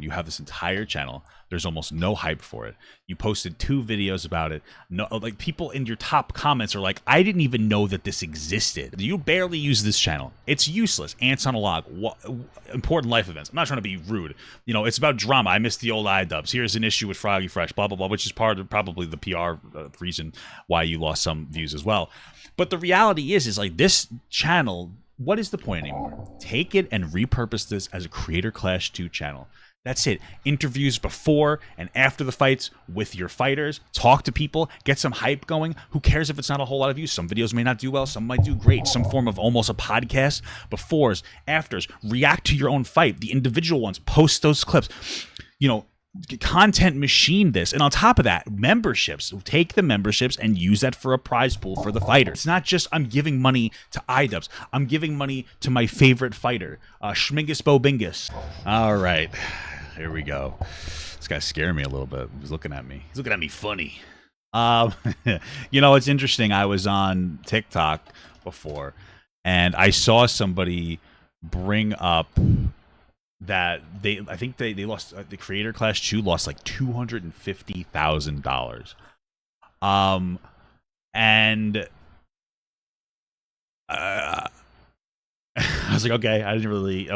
You have this entire channel. There's almost no hype for it. You posted 2 videos about it. No, like people in your top comments are like, I didn't even know that this existed. You barely use this channel. It's useless. Ants on a log. Important life events. I'm not trying to be rude. You know, it's about drama. I missed the old iDubbbz. Here's an issue with Froggy Fresh, blah, blah, blah, which is part of probably the PR reason why you lost some views as well. But the reality is like this channel, what is the point anymore? Take it and repurpose this as a Creator Clash 2 channel. That's it. Interviews before and after the fights with your fighters. Talk to people. Get some hype going. Who cares if it's not a whole lot of views? Some videos may not do well. Some might do great. Some form of almost a podcast. Befores, afters. React to your own fight. The individual ones. Post those clips. You know, content machine this. And on top of that, memberships. Take the memberships and use that for a prize pool for the fighter. It's not just I'm giving money to iDubbbz. I'm giving money to my favorite fighter. Schmingus Bobingus. All right. Here we go. This guy's scaring me a little bit. He's looking at me. He's looking at me funny. You know, it's interesting. I was on TikTok before, and I saw somebody bring up that I think they lost, the Creator Clash 2 lost like $250,000. And I was like, okay, I was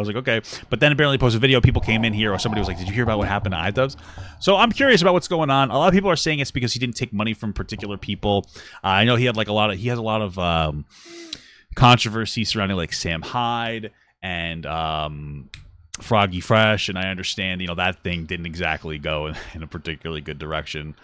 like, okay. But then apparently posted a video, people came in here, or somebody was like, did you hear about what happened to iDubbbz? So I'm curious about what's going on. A lot of people are saying it's because he didn't take money from particular people. I know he had like a lot of controversy surrounding like Sam Hyde and Froggy Fresh, and I understand, you know, that thing didn't exactly go in a particularly good direction.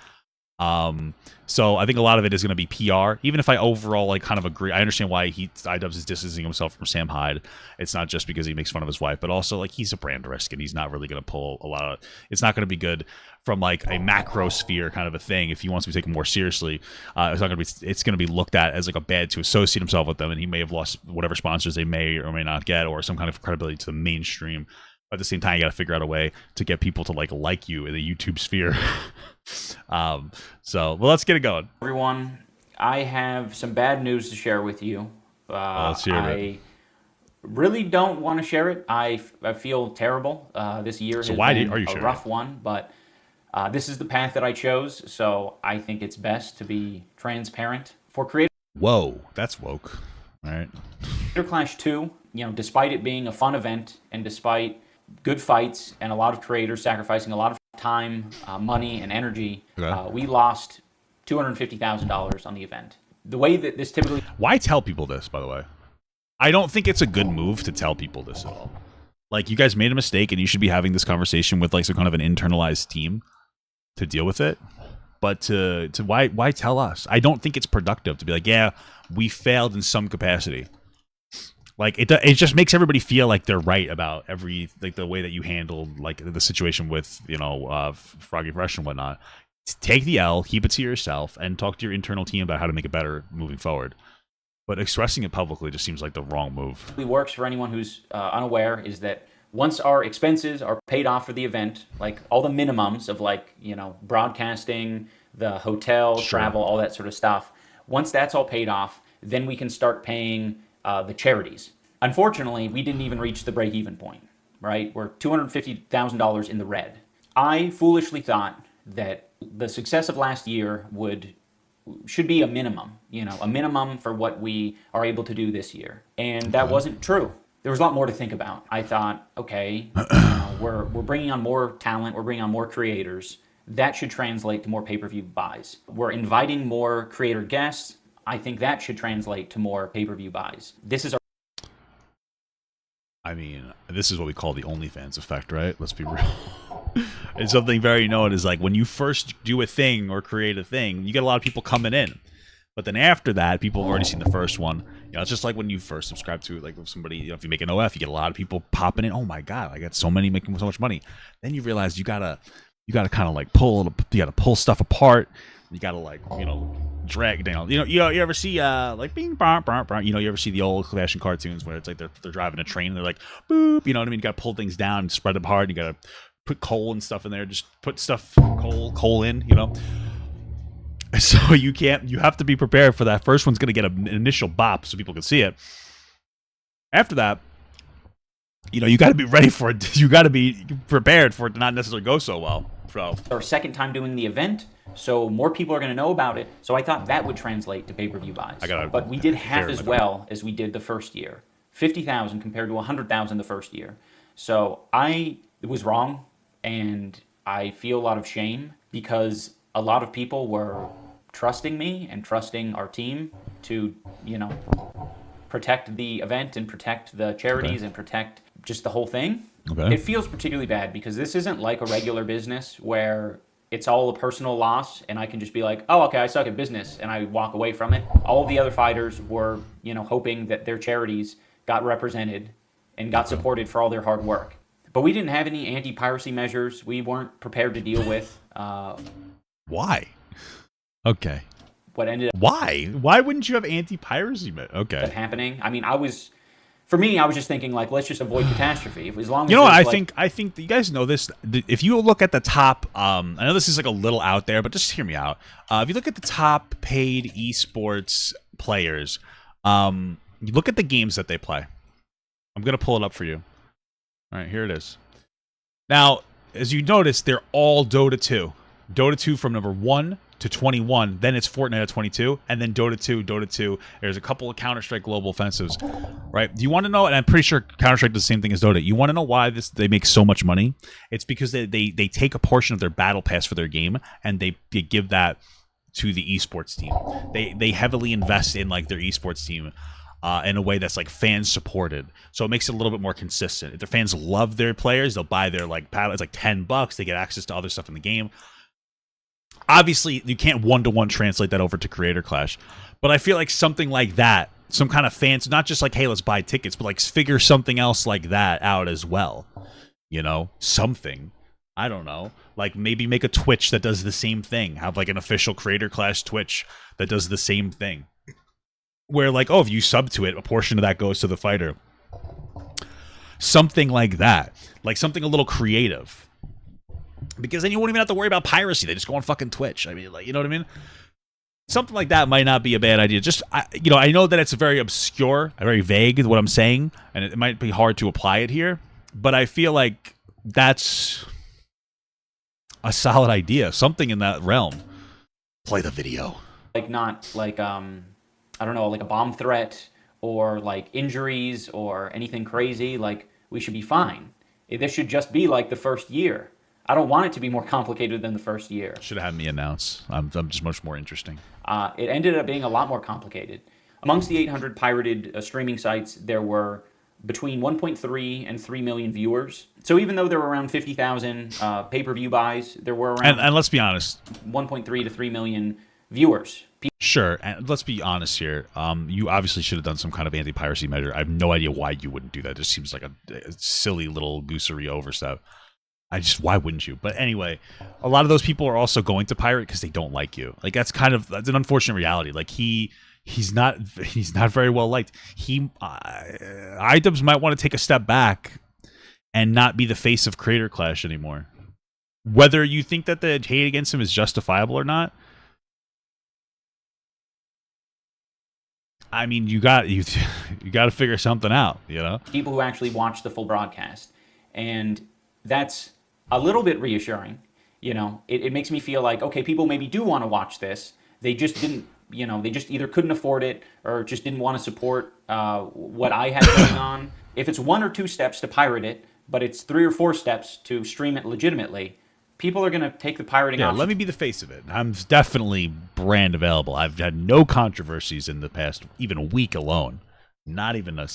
So I think a lot of it is going to be PR. Even if I overall like kind of agree, I understand why iDubbbz is distancing himself from Sam Hyde. It's not just because he makes fun of his wife, but also like he's a brand risk, and he's not really going to pull a lot of. It's not going to be good from like a macro sphere kind of a thing. If he wants to be taken more seriously, it's not going to be. It's going to be looked at as like a bad to associate himself with them, and he may have lost whatever sponsors they may or may not get, or some kind of credibility to the mainstream. But at the same time, you got to figure out a way to get people to like you in the YouTube sphere. So, well, let's get it going. Everyone, I have some bad news to share with you. Let's hear it. Really don't want to share it. I feel terrible. This year has been a rough one, but this is the path that I chose, so I think it's best to be transparent. For Creator Whoa, that's woke. All right. Creator Clash 2, you know, despite it being a fun event and despite good fights and a lot of creators sacrificing a lot of time, money, and energy, we lost $250,000 on the event. The way that this typically... Why tell people this, by the way? I don't think it's a good move to tell people this at all. Like, you guys made a mistake, and you should be having this conversation with like some kind of an internalized team to deal with it. But to why tell us? I don't think it's productive to be like, yeah, we failed in some capacity. Like it just makes everybody feel like they're right about the way that you handled like the situation with, you know, Froggy Fresh and whatnot. Take the L, keep it to yourself, and talk to your internal team about how to make it better moving forward. But expressing it publicly just seems like the wrong move. It works for anyone who's unaware is that once our expenses are paid off for the event, like all the minimums of like, you know, broadcasting, the hotel, travel, all that sort of stuff. Once that's all paid off, then we can start paying the charities. Unfortunately, we didn't even reach the break-even point, right? We're $250,000 in the red. I foolishly thought that the success of last year should be a minimum, you know, a minimum for what we are able to do this year. And that wasn't true. There was a lot more to think about. I thought, okay, we're bringing on more talent, we're bringing on more creators. That should translate to more pay-per-view buys. We're inviting more creator guests. I think that should translate to more pay-per-view buys. This is I mean, this is what we call the OnlyFans effect, right? Let's be real. It's something very known as like when you first do a thing or create a thing, you get a lot of people coming in. But then after that, people have already seen the first one. You know, it's just like when you first subscribe to like somebody, you know, if you make an OF, you get a lot of people popping in. Oh my God, I got so many making so much money. Then you realize you gotta kind of like you gotta pull stuff apart. You gotta like, you know, drag down. You know, you ever see like bing bang bang bang, you know, you ever see the old fashion cartoons where it's like they're driving a train and they're like boop, you know what I mean? You gotta pull things down and spread them hard. You gotta put coal and stuff in there. Just put stuff coal in, you know. So you have to be prepared for that. First one's gonna get an initial bop so people can see it. After that, you got to be ready for it. You got to be prepared for it to not necessarily go so well. So our second time doing the event, so more people are going to know about it. So I thought that would translate to pay-per-view buys. But we did half as well as we did the first year. 50,000 compared to 100,000 the first year. So I was wrong, and I feel a lot of shame because a lot of people were trusting me and trusting our team to, protect the event and protect the charities and protect just the whole thing. Okay. It feels particularly bad because this isn't like a regular business where it's all a personal loss and I can just be like, oh, okay, I suck at business, and I walk away from it. All of the other fighters were, hoping that their charities got represented and got supported for all their hard work. But we didn't have any anti-piracy measures we weren't prepared to deal with. Why? Okay. What ended up Why wouldn't you have anti-piracy measures? Okay. happening? I mean, I was just thinking like, let's just avoid catastrophe. As long as I think that you guys know this. If you look at the top, I know this is like a little out there, but just hear me out. If you look at the top paid esports players, you look at the games that they play. I'm gonna pull it up for you. All right, here it is. Now, as you notice, they're all Dota 2. Dota 2 from number 1 to 21. Then it's Fortnite at 22, and then Dota 2. There's a couple of Counter-Strike Global Offensives, right? Do you want to know? And I'm pretty sure Counter-Strike does the same thing as Dota. You want to know why they make so much money? It's because they take a portion of their battle pass for their game, and they give that to the esports team. They heavily invest in like their esports team. In a way that's like fan supported, so it makes it a little bit more consistent. If their fans love their players, they'll buy their like paddle. It's like $10. They get access to other stuff in the game. Obviously, you can't one-to-one translate that over to Creator Clash, but I feel like something like that, some kind of fans, not just like, hey, let's buy tickets, but like figure something else like that out as well. Something. I don't know. Like maybe make a Twitch that does the same thing. Have like an official Creator Clash Twitch that does the same thing. Where like, oh, if you sub to it, a portion of that goes to the fighter. Something like that. Like something a little creative. Because then you won't even have to worry about piracy. They just go on fucking Twitch. I mean, like, you know what I mean? Something like that might not be a bad idea. Just, I know that it's very obscure, very vague, what I'm saying, and it might be hard to apply it here, but I feel like that's a solid idea. Something in that realm. Play the video. Like not like I don't know, like a bomb threat or like injuries or anything crazy, like we should be fine. This should just be like the first year. I don't want it to be more complicated than the first year. Should have had me announce. I'm just much more interesting. It ended up being a lot more complicated. Amongst the 800 pirated streaming sites, there were between 1.3 and 3 million viewers. So even though there were around 50,000 pay-per-view buys, there were around and let's be honest, 1.3 to 3 million viewers. Sure, and let's be honest here. You obviously should have done some kind of anti-piracy measure. I have no idea why you wouldn't do that. It just seems like a silly little goosery overstep. Why wouldn't you? But anyway, a lot of those people are also going to pirate because they don't like you. Like that's an unfortunate reality. Like he's not very well liked. iDubbbz might want to take a step back and not be the face of Creator Clash anymore. Whether you think that the hate against him is justifiable or not, I mean, you got to figure something out, People who actually watch the full broadcast, and that's a little bit reassuring. It makes me feel like, okay, people maybe do want to watch this. They just didn't, they just either couldn't afford it or just didn't want to support what I had going on. If it's 1 or 2 steps to pirate it, but it's 3 or 4 steps to stream it legitimately, people are going to take the pirating option. Let me be the face of it. I'm definitely brand available. I've had no controversies in the past, even a week alone. Not even a...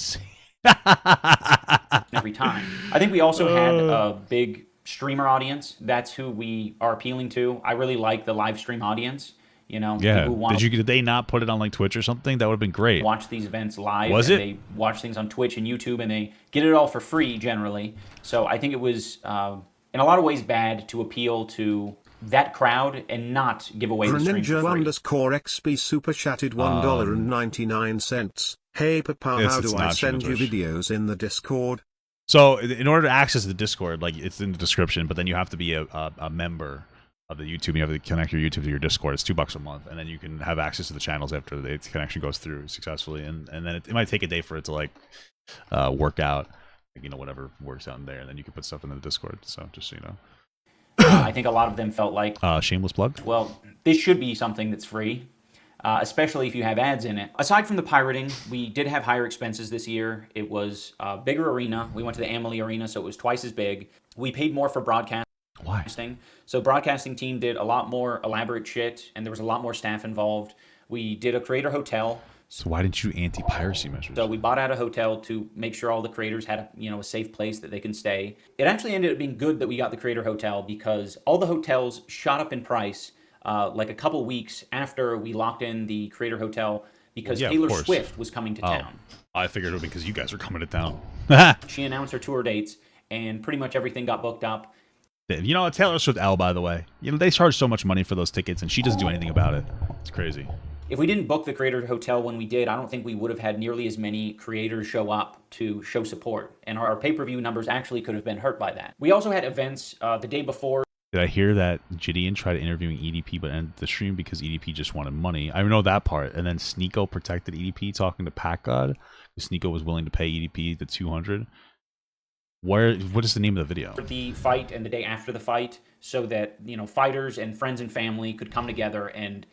Every time. I think we also had a big streamer audience. That's who we are appealing to. I really like the live stream audience. Yeah. People who Did they not put it on like Twitch or something? That would have been great. Watch these events live. Was it? They watch things on Twitch and YouTube, and they get it all for free generally. So I think it was... in a lot of ways bad to appeal to that crowd and not give away the stream for free. _XP super chatted $1.99. Hey Papa, how do I send you videos in the Discord? So in order to access the Discord, like it's in the description, but then you have to be a member of the YouTube. You have to connect your YouTube to your Discord. It's $2 a month, and then you can have access to the channels after the connection goes through successfully. And then it might take a day for it to like work out. you know, whatever works out in there, and then you can put stuff in the Discord. So just so you know. I think a lot of them felt like, shameless plug. Well, this should be something that's free, especially if you have ads in it. Aside from the pirating, we did have higher expenses this year. It was a bigger arena. We went to the Amalie Arena, so it was twice as big. We paid more for broadcasting. Why? So broadcasting team did a lot more elaborate shit, and there was a lot more staff involved. We did a creator hotel. So why didn't you anti-piracy measures? So we bought out a hotel to make sure all the creators had a safe place that they can stay. It actually ended up being good that we got the creator hotel because all the hotels shot up in price like a couple weeks after we locked in the creator hotel because Taylor Swift was coming to town. I figured it would be because you guys were coming to town. She announced her tour dates, and pretty much everything got booked up. You know, Taylor Swift L, by the way. You know, they charge so much money for those tickets, and she doesn't do anything about it. It's crazy. If we didn't book the creator hotel when we did, I don't think we would have had nearly as many creators show up to show support. And our pay-per-view numbers actually could have been hurt by that. We also had events the day before. Did I hear that Gideon tried interviewing EDP but ended the stream because EDP just wanted money? I know that part. And then Sneeko protected EDP talking to Pack God. Sneeko was willing to pay EDP the $200. What is the name of the video? The fight and the day after the fight, so that fighters and friends and family could come together and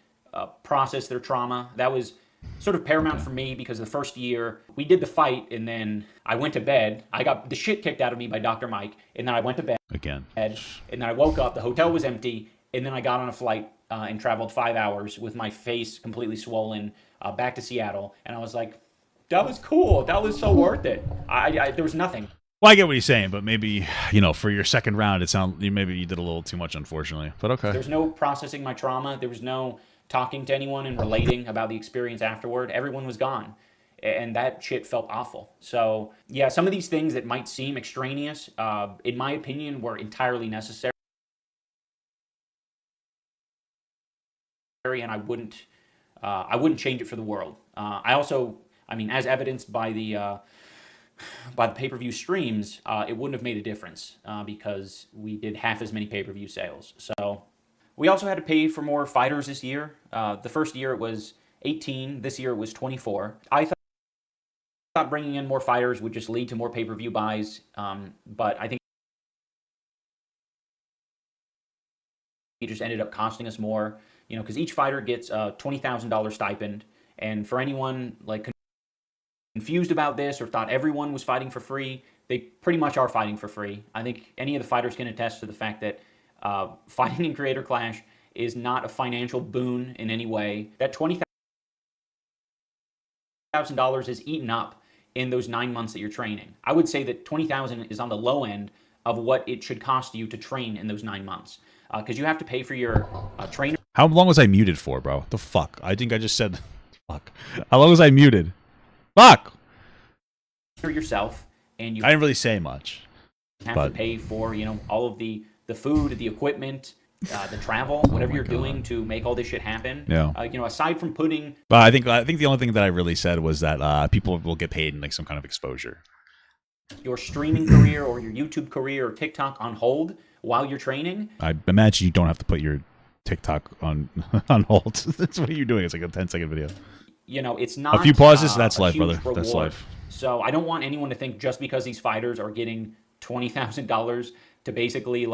process their trauma. That was sort of paramount for me because the first year we did the fight and then I went to bed. I got the shit kicked out of me by Dr. Mike, and then I went to bed again. And then I woke up, the hotel was empty, and then I got on a flight and traveled 5 hours with my face completely swollen back to Seattle. And I was like, that was cool. That was so worth it. There was nothing. Well, I get what he's saying, but maybe, for your second round, maybe you did a little too much, unfortunately. But okay. There's no processing my trauma. There was no talking to anyone and relating about the experience afterward. Everyone was gone. And that shit felt awful. So, yeah, some of these things that might seem extraneous, in my opinion, were entirely necessary. And I wouldn't change it for the world. As evidenced by the pay-per-view streams, it wouldn't have made a difference because we did half as many pay-per-view sales. So we also had to pay for more fighters this year. The first year it was 18. This year it was 24. I thought bringing in more fighters would just lead to more pay-per-view buys, but I think it just ended up costing us more, because each fighter gets a $20,000 stipend, and for anyone confused about this or thought everyone was fighting for free, they pretty much are fighting for free. I think any of the fighters can attest to the fact that fighting in Creator Clash is not a financial boon in any way. That $20,000 is eaten up in those 9 months that you're training. I would say that $20,000 is on the low end of what it should cost you to train in those 9 months, because you have to pay for your trainer. How long was I muted for, bro? The fuck? I think I just said fuck. How long was I muted? Fuck! Yourself, and you I didn't really say much. Have to pay for, all of the food, the equipment, the travel, whatever you're doing to make all this shit happen. Yeah. Aside from putting... But I think the only thing that I really said was that people will get paid in like some kind of exposure. Your streaming career or your YouTube career or TikTok on hold while you're training. I imagine you don't have to put your TikTok on hold. That's what you're doing. It's like a 10-second video. It's not a few pauses. That's life, brother. Reward. That's life. So I don't want anyone to think just because these fighters are getting $20,000 to basically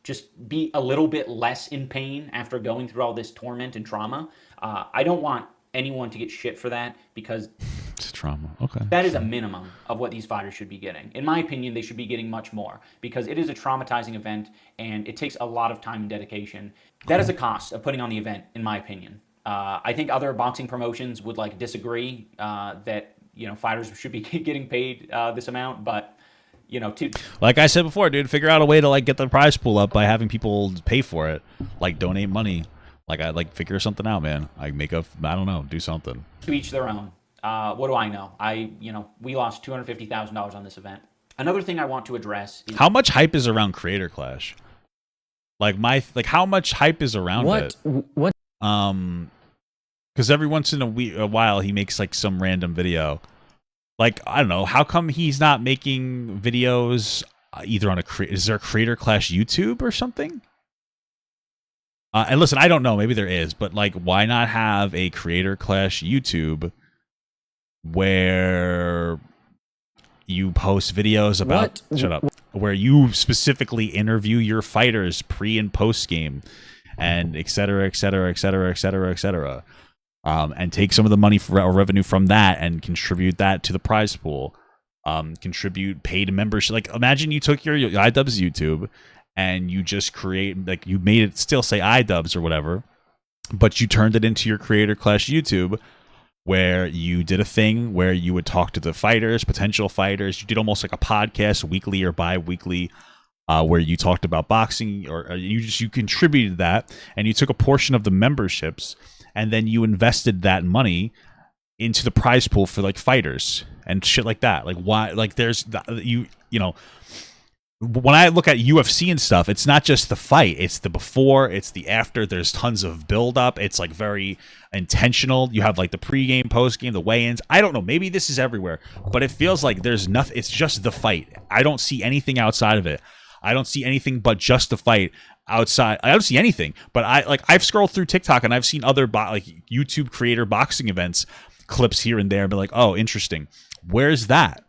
just be a little bit less in pain after going through all this torment and trauma. I don't want anyone to get shit for that because it's trauma. Okay. That is a minimum of what these fighters should be getting. In my opinion, they should be getting much more because it is a traumatizing event and it takes a lot of time and dedication. That is a cost of putting on the event, in my opinion. I think other boxing promotions would disagree that fighters should be getting paid this amount, but like I said before, dude, figure out a way to get the prize pool up by having people pay for it, donate money, figure something out, man. I don't know, do something. To each their own. What do I know? We lost $250,000 on this event. Another thing I want to address is how much hype is around Creator Clash. How much hype is around it? What? Because every once in a while he makes some random video. I don't know, how come he's not making videos either on is there a Creator Clash YouTube or something? And listen, I don't know, maybe there is, but why not have a Creator Clash YouTube where you post videos about shut up, where you specifically interview your fighters pre and post game, and et cetera, et cetera, et cetera, et cetera, et cetera, and take some of the money or revenue from that and contribute that to the prize pool. Contribute paid membership. Like, imagine you took your iDubbbz YouTube and you just create, like, you made it still say iDubbbz or whatever, but you turned it into your Creator Clash YouTube, where you did a thing where you would talk to the fighters, potential fighters. You did almost like a podcast, weekly or bi-weekly, where you talked about boxing, or you contributed that, and you took a portion of the memberships, and then you invested that money into the prize pool for like fighters and shit like that. Like, why? Like, there's you know. When I look at UFC and stuff, it's not just the fight. It's the before, it's the after. There's tons of build-up. It's, like, very intentional. You have, like, the pre-game, post-game, the weigh-ins. I don't know. Maybe this is everywhere. But it feels like there's nothing. It's just the fight. I don't see anything outside of it. I don't see anything but just the fight outside. I don't see anything. But I've scrolled through TikTok, and I've seen other, YouTube creator boxing events, clips here and there, and be like, oh, interesting. Where's that?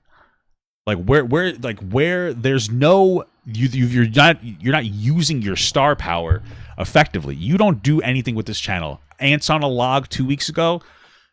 Like, where there's no, you're not using your star power effectively. You don't do anything with this channel. Ants on a Log 2 weeks ago,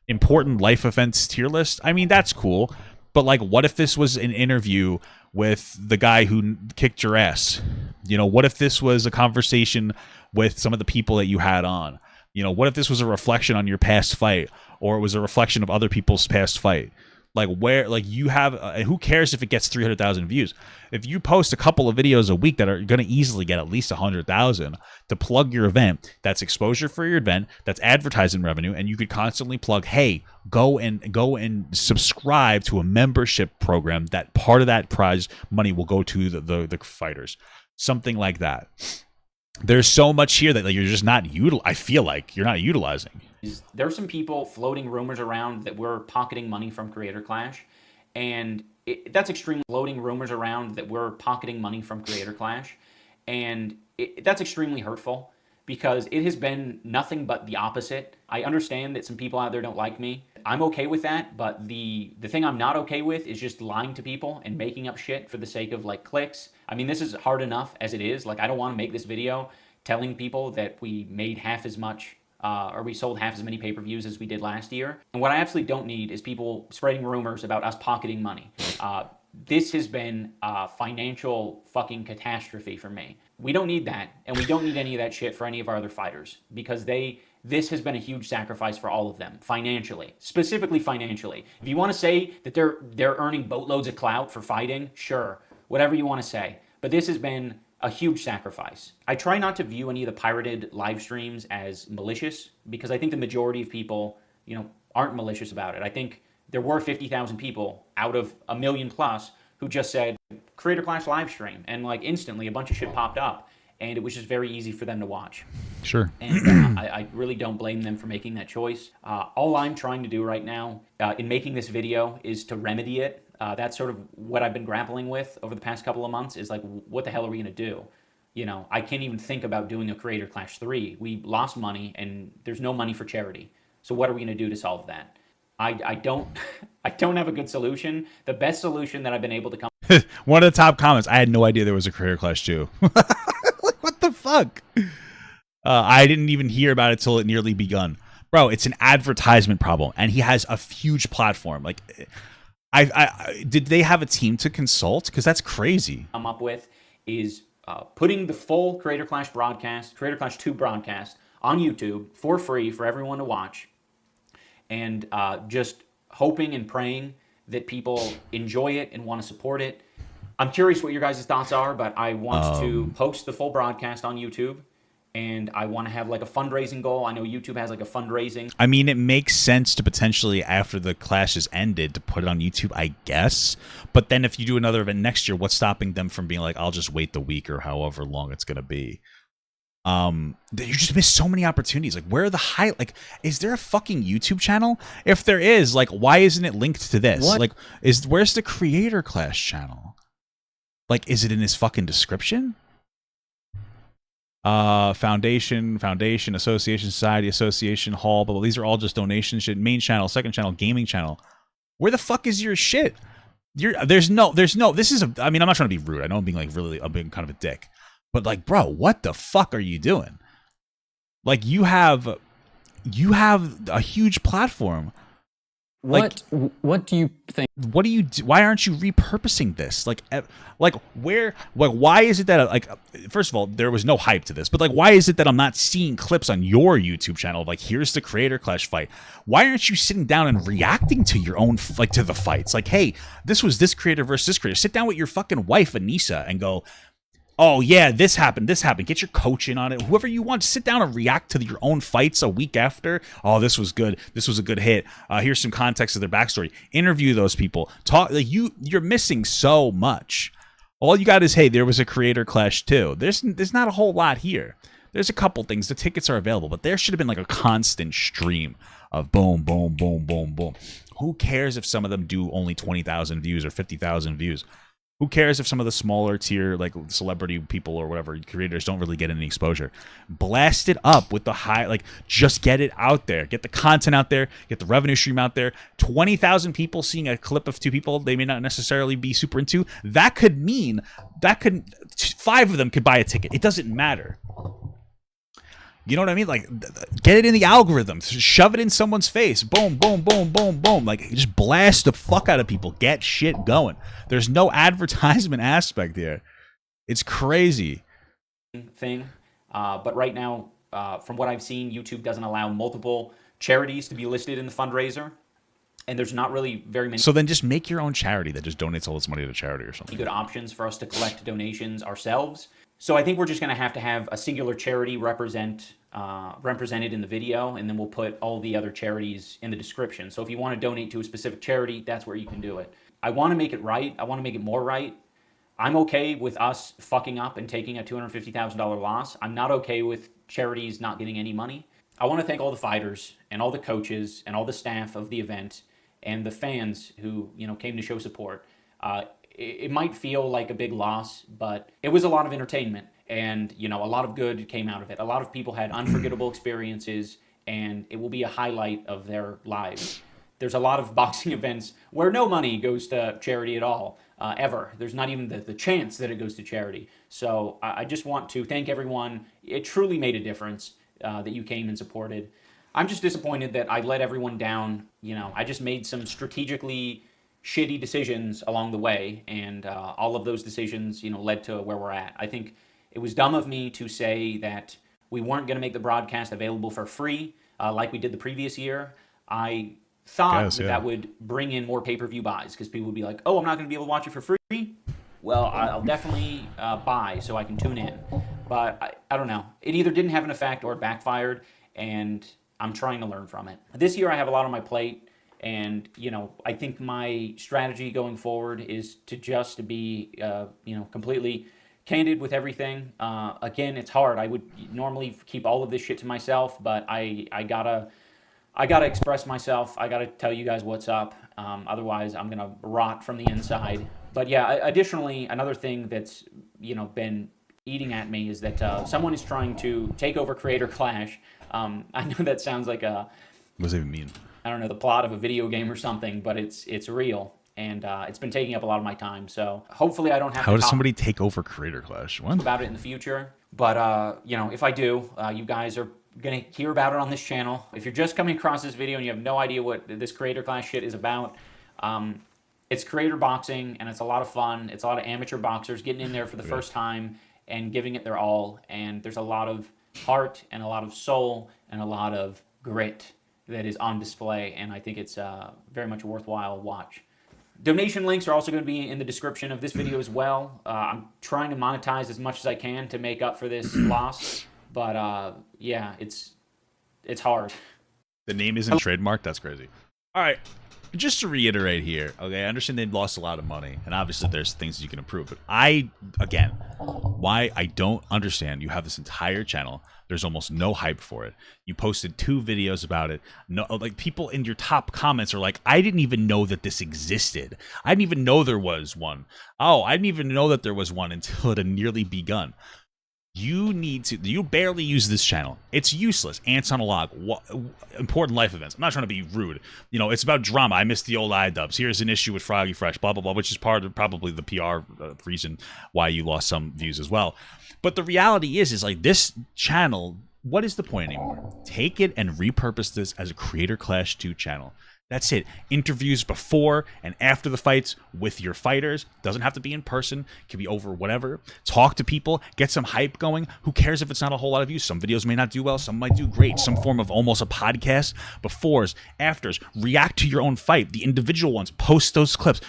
important life events tier list. I mean, that's cool. But, like, what if this was an interview with the guy who kicked your ass? You know, what if this was a conversation with some of the people that you had on? You know, what if this was a reflection on your past fight, or it was a reflection of other people's past fight? Like, where, like, you have, who cares if it gets 300,000 views? If you post a couple of videos a week that are going to easily get at least 100,000 to plug your event, that's exposure for your event, that's advertising revenue, and you could constantly plug, hey, go and subscribe to a membership program that part of that prize money will go to the fighters. Something like that. There's so much here that, like, you're just not I feel like you're not utilizing. There are some people floating rumors around that we're pocketing money from Creator Clash, and that's extremely floating rumors around that we're pocketing money from Creator Clash, and that's extremely hurtful, because it has been nothing but the opposite. I understand that some people out there don't like me. I'm okay with that, but the thing I'm not okay with is just lying to people and making up shit for the sake of, like, clicks. I mean, this is hard enough as it is. Like, I don't want to make this video telling people that we made half as much or we sold half as many pay-per-views as we did last year. And what I absolutely don't need is people spreading rumors about us pocketing money. This has been a financial fucking catastrophe for me. We don't need that, and we don't need any of that shit for any of our other fighters, because this has been a huge sacrifice for all of them, financially, specifically financially. If you want to say that they're earning boatloads of clout for fighting, sure, whatever you want to say. But this has been a huge sacrifice. I try not to view any of the pirated live streams as malicious, because I think the majority of people, you know, aren't malicious about it. I think there were 50,000 people out of 1 million plus who just said Creator Clash live stream, and, like, instantly a bunch of shit popped up, and it was just very easy for them to watch. Sure. And I really don't blame them for making that choice. All I'm trying to do right now in making this video is to remedy it. That's sort of what I've been grappling with over the past couple of months, is like, what the hell are we going to do? You know, I can't even think about doing a Creator Clash 3. We lost money, and there's no money for charity. So what are we going to do to solve that? I don't have a good solution. The best solution that I've been able to come one of the top comments, I had no idea there was a Creator Clash 2. Like, what the fuck? I didn't even hear about it till it nearly begun. Bro, it's an advertisement problem, and he has a huge platform. Like, I did they have a team to consult? Because that's crazy. Come up with is putting the full Creator Clash broadcast, Creator Clash 2 broadcast, on YouTube for free for everyone to watch, and just hoping and praying that people enjoy it and want to support it. I'm curious what your guys' thoughts are, but I want to post the full broadcast on YouTube, and I want to have, like, a fundraising goal. I know YouTube has, like, a fundraising. I mean, it makes sense to potentially, after the clash is ended, to put it on YouTube, I guess. But then if you do another event next year, what's stopping them from being like, I'll just wait the week or however long it's going to be? You just miss so many opportunities. Like, where are the like, is there a fucking YouTube channel? If there is, like, why isn't it linked to this? What? Like, where's the Creator Clash channel? Like, is it in his fucking description? Foundation, association, society, association, hall, but these are all just donations. Shit. Main channel, second channel, gaming channel. Where the fuck is your shit? there's no, this is I mean, I'm not trying to be rude. I know I'm being like really, I'm being kind of a dick, but like, bro, what the fuck are you doing? Like, you have a huge platform. What do you think? What do you do? Why aren't you repurposing this? Like where? Like, why is it that, like, first of all, there was no hype to this, but like, why is it that I'm not seeing clips on your YouTube channel of like, here's the Creator Clash fight? Why aren't you sitting down and reacting to your own, like, to the fights? Like, hey, this was this creator versus this creator. Sit down with your fucking wife, Anissa, and go, oh yeah, this happened. Get your coach in on it. Whoever you want, sit down and react to your own fights a week after. Oh, this was good. This was a good hit. Here's some context of their backstory. Interview those people. Talk. Like, you're missing so much. All you got is, hey, there was a Creator Clash too. There's not a whole lot here. There's a couple things. The tickets are available, but there should have been like a constant stream of boom, boom, boom, boom, boom. Who cares if some of them do only 20,000 views or 50,000 views? Who cares if some of the smaller tier, like celebrity people or whatever, creators don't really get any exposure? Blast it up with the high, like, just get it out there. Get the content out there. Get the revenue stream out there. 20,000 people seeing a clip of two people they may not necessarily be super into. That could mean, 5 of them could buy a ticket. It doesn't matter. You know what I mean? Like, get it in the algorithm. Shove it in someone's face. Boom, boom, boom, boom, boom. Like, just blast the fuck out of people. Get shit going. There's no advertisement aspect here. It's crazy. But right now, from what I've seen, YouTube doesn't allow multiple charities to be listed in the fundraiser. And there's not really very many. So then just make your own charity that just donates all this money to charity or something. Good options for us to collect donations ourselves. So I think we're just going to have a singular charity represented in the video, and then we'll put all the other charities in the description. So if you want to donate to a specific charity, that's where you can do it. I want to make it right. I want to make it more right. I'm okay with us fucking up and taking a $250,000 loss. I'm not okay with charities not getting any money. I want to thank all the fighters and all the coaches and all the staff of the event and the fans who, came to show support. It might feel like a big loss, but it was a lot of entertainment, and a lot of good came out of it. A lot of people had unforgettable experiences, and it will be a highlight of their lives. There's a lot of boxing events where no money goes to charity at all, ever. There's not even the chance that it goes to charity. So I just want to thank everyone. It truly made a difference that you came and supported. I'm just disappointed that I let everyone down. I just made some strategically shitty decisions along the way, and all of those decisions, led to where we're at. I think it was dumb of me to say that we weren't going to make the broadcast available for free, like we did the previous year. I thought that would bring in more pay-per-view buys, because people would be like, oh, I'm not going to be able to watch it for free? Well, I'll definitely buy so I can tune in. But I don't know. It either didn't have an effect or it backfired, and I'm trying to learn from it. This year I have a lot on my plate. And, I think my strategy going forward is to just be, completely candid with everything. Again, it's hard. I would normally keep all of this shit to myself, but I gotta express myself. I gotta tell you guys what's up. Otherwise, I'm gonna rot from the inside. But yeah, additionally, another thing that's, been eating at me is that someone is trying to take over Creator Clash. I know that sounds like a... What does that even mean? I don't know, the plot of a video game or something, but it's real, and it's been taking up a lot of my time. So hopefully I don't have to. How does somebody take over Creator Clash? What? About it in the future. But if I do, you guys are gonna hear about it on this channel. If you're just coming across this video and you have no idea what this Creator Clash shit is about, it's creator boxing, and it's a lot of fun. It's a lot of amateur boxers getting in there for the first time and giving it their all. And there's a lot of heart and a lot of soul and a lot of grit that is on display, and I think it's very much a worthwhile watch. Donation links are also going to be in the description of this video as well. I'm trying to monetize as much as I can to make up for this loss, but yeah, it's hard. The name isn't trademarked? That's crazy. All right, just to reiterate here, okay, I understand they lost a lot of money, and obviously there's things you can improve, but why I don't understand, you have this entire channel, there's almost no hype for it. You posted 2 videos about it. No, like, people in your top comments are like, I didn't even know that this existed. I didn't even know there was one. Oh, I didn't even know that there was one until it had nearly begun. You barely use this channel. It's useless. Ants on a log. Important life events. I'm not trying to be rude. It's about drama. I missed the old iDubbbz. Here's an issue with Froggy Fresh, blah, blah, blah, which is part of probably the PR reason why you lost some views as well. But the reality is like this channel, what is the point anymore? Take it and repurpose this as a Creator Clash 2 channel. That's it. Interviews before and after the fights with your fighters. Doesn't have to be in person. It can be over whatever. Talk to people. Get some hype going. Who cares if it's not a whole lot of views? Some videos may not do well. Some might do great. Some form of almost a podcast. Befores, afters. React to your own fight. The individual ones. Post those clips.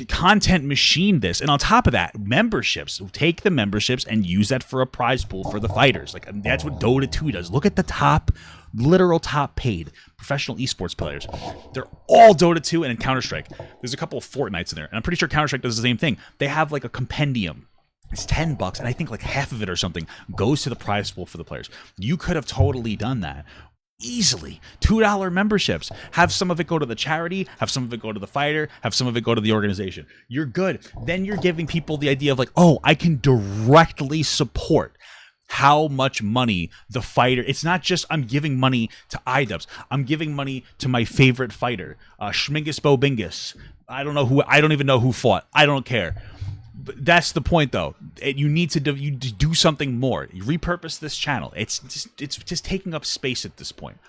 Content machine this. And on top of that, memberships. Take the memberships and use that for a prize pool for the fighters. That's what Dota 2 does. Look at the literal top paid professional esports players. They're all Dota 2 and in Counter-Strike. There's a couple of Fortnites in there. And I'm pretty sure Counter-Strike does the same thing. They have like a compendium. It's $10, and I think like half of it or something goes to the prize pool for the players. You could have totally done that. Easily. $2 memberships. Have some of it go to the charity, have some of it go to the fighter, have some of it go to the organization. You're good. Then you're giving people the idea of like, oh, I can directly support how much money the fighter. It's not just I'm giving money to iDubbbz. I'm giving money to my favorite fighter, Schmingus Bobingus. I don't even know who fought. I don't care. But that's the point, though. You need to do something more. You repurpose this channel. It's just taking up space at this point.